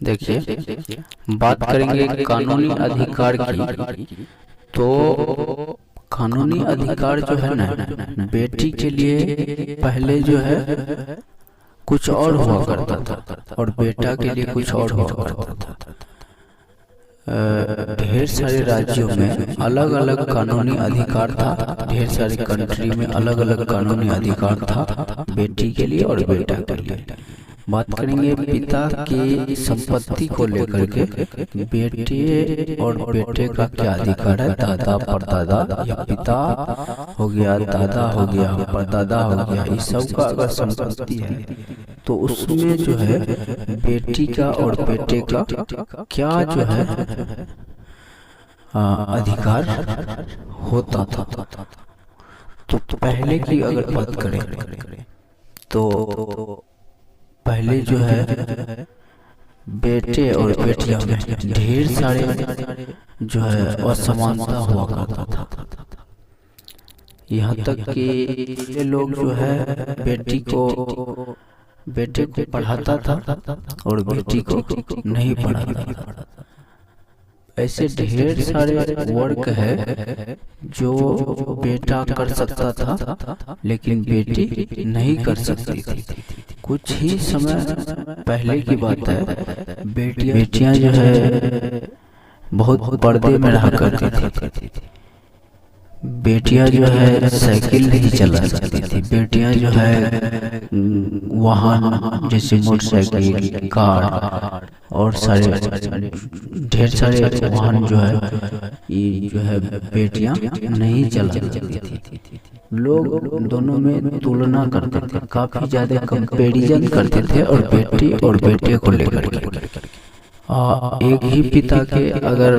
देखिए, बात करेंगे कानूनी अधिकार की। तो कानूनी अधिकार जो है ना, बेटी के लिए पहले जो है कुछ और हुआ करता था और बेटा के लिए कुछ और हुआ करता था। ढेर सारे राज्यों में अलग अलग कानूनी अधिकार था, ढेर सारे कंट्री में अलग अलग कानूनी अधिकार था बेटी के लिए और बेटा के लिए। बात करेंगे पिता की संपत्ति को लेकर के, बेटे और बेटे का क्या अधिकार है। दादा परदादा या पिता हो गया, दादा हो गया, परदादा हो गया, इस सब का अगर संपत्ति है तो उसमें जो है बेटी का और बेटे का क्या जो है अधिकार होता था। तो पहले की अगर बात करें तो पहले जो है बेटे और बेटियां में ढेर सारे जो है असमानता हुआ करता था। यहाँ तक कि ये लोग जो है बेटे को पढ़ाता था और बेटी को नहीं पढ़ाता था। ऐसे ढेर सारे वर्क है जो बेटा कर सकता था लेकिन बेटी नहीं कर सकती थी। कुछ ही समय पहले की बात है, बेटियां जो है बहुत पर्दे में रहा करती थी। बेटियां जो है साइकिल नहीं चला सकती थी। बेटियां जो है वाहन जैसे मोटरसाइकिल, कार और सारे ढेर सारे वाहन जो है ये जो है बेटियां नहीं चला सकती थी। लोग दोनों में तुलना करते थे, काफी ज्यादा कंपैरिजन करते थे और बेटी और बेटे को लेकर के। एक ही पिता के अगर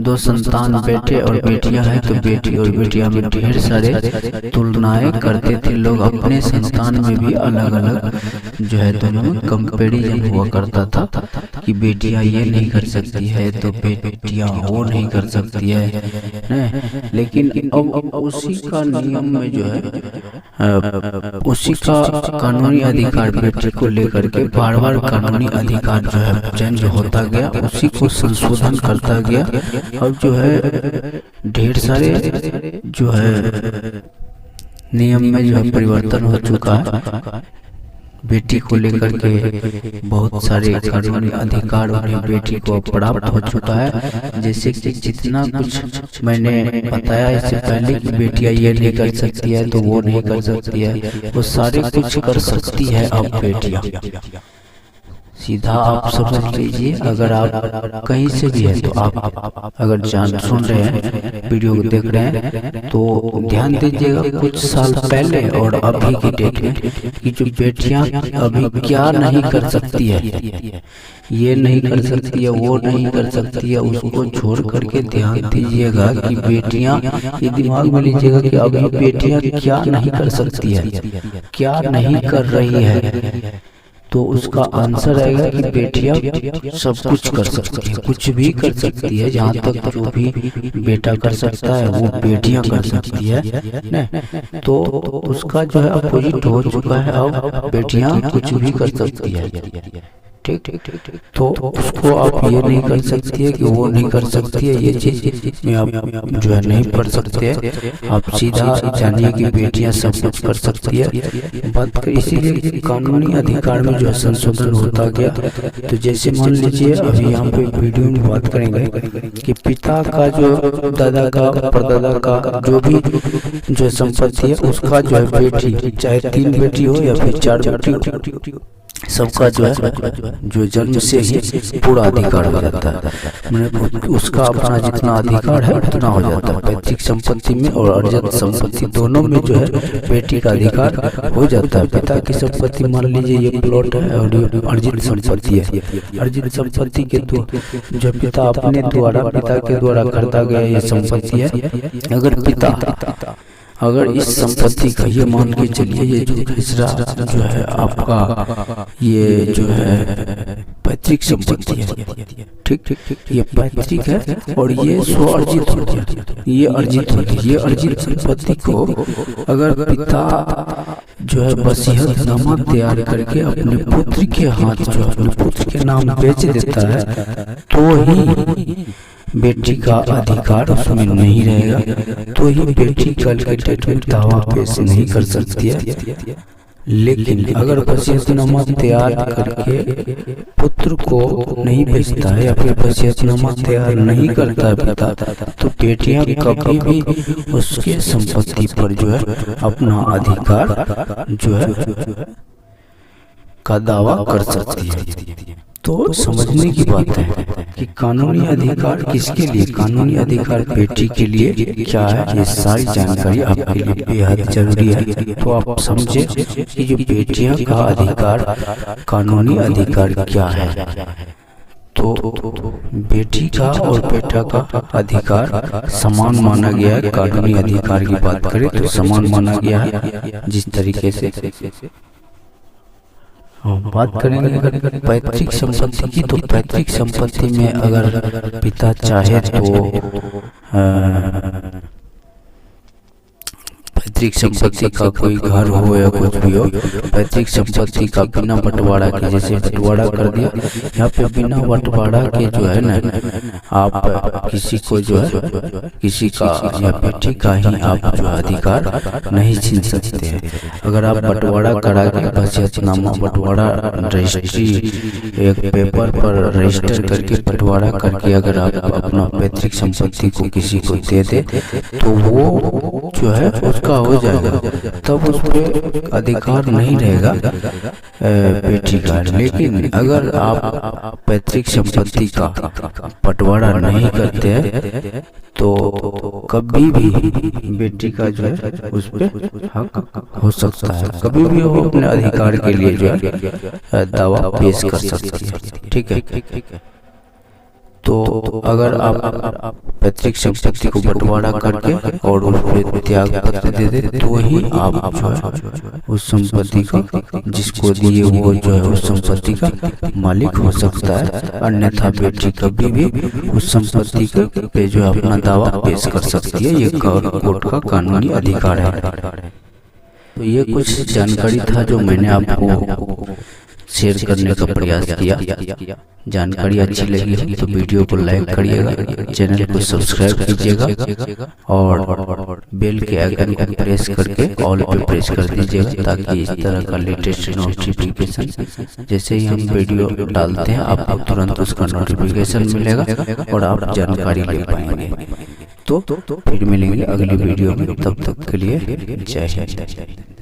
दो संतान बेटे और बेटियां हैं तो बेटी और बेटियां में ढेर सारे तुलनाएं करते थे। लोग अपने संतान में भी अलग अलग जो है दोनों में कंपैरिजन हुआ करता था कि बेटियां ये नहीं कर सकती है तो बेटियां वो नहीं कर सकती है न? लेकिन अब उसी का नियम में जो है उसी का कानूनी अधिकार बेटी को लेकर के बार बार कानूनी अधिकार जो है चेंज होता गया, उसी को संशोधन करता गया। अब जो है ढेर सारे जो है नियम में जो है परिवर्तन हो चुका है। बेटी को लेकर के बहुत सारे कानूनी अधिकार उन्हें बेटी को प्राप्त हो चुका है। जैसे कि जितना कुछ मैंने बताया इससे पहले कि बेटियां ये नहीं कर सकती है तो वो नहीं कर सकती है, वो सारे कुछ कर सकती है अब बेटियां। सीधा आप समझ लीजिए, अगर आप कहीं से भी है तो आप अगर सुन रहे हैं, वीडियो को देख रहे हैं तो ध्यान दीजिएगा कुछ साल पहले और अभी की डेट में कि जो बेटियां अभी क्या नहीं कर सकती है, ये नहीं कर सकती है, वो नहीं कर सकती है, उसको छोड़ करके ध्यान दीजिएगा कि बेटियां, ये दिमाग में लीजिएगा कि अभी बेटियां क्या नहीं कर सकती है, क्या नहीं कर रही है। तो उसका आंसर आएगा कि बेटियां सब कुछ कर सकती है, कुछ भी कर सकती है। जहाँ तक जो भी बेटा कर सकता है वो बेटियां कर सकती है न? तो उसका जो है अपोजिट हो चुका है, अब बेटियां कुछ भी कर सकती है। ठीक। तो उसको आप ये नहीं कर सकती है कि वो नहीं कर सकती है, ये चीज में आप जो है नहीं पढ़ सकते हैं। आप सीधा जानिए कि बेटियां सब कुछ कर सकती है। बात कर इसीलिए कानूनी अधिकार में जो है संशोधन होता गया। तो जैसे मान लीजिए अभी यहाँ पे वीडियो में बात करेंगे कि पिता का जो दादा का परदादा का जो भी जो संपत्ति है उसका जो है बेटी, चाहे 3 बेटी हो या फिर 4 बेटी हो, सबका जो है जो जन्म से ही पूरा अधिकार हो जाता है। मैंने उसका अपना जितना अधिकार है उतना हो जाता है। पैतृक संपत्ति में और अर्जित संपत्ति दोनों में जो है बेटी का अधिकार हो जाता है। पिता की संपत्ति मान लीजिए ये प्लॉट है और ये अर्जित संपत्ति है। अर्जित संपत्ति के तो जो पिता अपने द्वारा, पिता के द्वारा करता गया ये संपत्ति है। अगर इस संपत्ति का ये मान के चलिए ये जो तीसरा जो है आपका ये जो है पैतृक संपत्ति है, ठीक ठीक ठीक, ये पैतृक है और ये स्व अर्जित हो गया, ये अर्जित होती है। ये अर्जित संपत्ति को अगर पिता जो है वसीयतनामा तैयार करके अपने पुत्र के हाथ, जो अपने पुत्र के नाम बेच देता है, तो ही बेटी का अधिकार उसमें नहीं रहेगा, तो ही बेटी कल के डेट में दावा पेश नहीं कर सकती है। लेकिन अगर वसीयतनामा तैयार करके पुत्र को नहीं बेचता है या फिर वसीयतनामा तैयार नहीं करता है पिता, तो बेटियां कभी भी उसके संपत्ति पर जो है अपना अधिकार जो है का दावा कर सकती है। तो समझने की बात है कि कानूनी अधिकार किसके लिए, कानूनी अधिकार बेटी के लिए क्या है, ये सारी जानकारी आपके लिए बेहद जरूरी है। तो आप समझे कि जो बेटियां का अधिकार, कानूनी अधिकार क्या है। तो बेटी का और बेटा का अधिकार समान माना गया है। कानूनी अधिकार की बात करें तो समान माना गया है। जिस तरीके से बात करेंगे अगर पैतृक संपत्ति की, तो पैतृक संपत्ति में अगर पिता चाहे तो पैतृक संपत्ति का कोई घर हो या कुछ भी हो, पैतृक संपत्ति का बिना बंटवारा के, जैसे बंटवारा कर दिया, यहाँ पे बिना बंटवारा के जो है ना, आप किसी को जो है किसी का या बेटी का ही आप जो अधिकार नहीं छीन सकते हैं। अगर आप बंटवारा करा के वसीयतनामा, बंटवारा रजिस्ट्री, एक पेपर पर रजिस्टर करके बंटवारा करके अगर आप अपना पैतृक संपत्ति को किसी को दे दे, तो वो जो है उसका हो जाएगा, तब उस पर अधिकार नहीं रहेगा बेटी का। लेकिन अगर आप पैतृक संपत्ति का बंटवारा नहीं करते हैं, तो कभी भी बेटी का जो है उस पर हक हो सकता है, कभी भी वो अपने अधिकार के लिए जो है दावा पेश कर सकती है। ठीक है। तो अगर आप पैतृक संपत्ति को बंटवारा करके और उस पर त्याग पत्र दे दे, तो ही आप जो है उस संपत्ति का, जिसको दिए वो जो है उस संपत्ति का मालिक हो सकता है। अन्यथा बेटी कभी भी उस संपत्ति पे जो है अपना दावा पेश कर सकती है। ये कोर्ट का कानूनी अधिकार है। तो ये कुछ जानकारी था जो मैंने आपको शेयर करने का प्रयास किया। जानकारी अच्छी लगी है तो वीडियो को लाइक करिएगा, चैनल को सब्सक्राइब कीजिएगा और बेल के आइकन को प्रेस करके ऑल पे प्रेस कर दीजिएगा, ताकि इस तरह का लेटेस्ट नोटिफिकेशन जैसे ही हम वीडियो डालते हैं आपको तुरंत उसका नोटिफिकेशन मिलेगा और आप जानकारी ले पाएंगे। तो फिर मिलेंगे अगली वीडियो में, तब तक के लिए जय हिंद।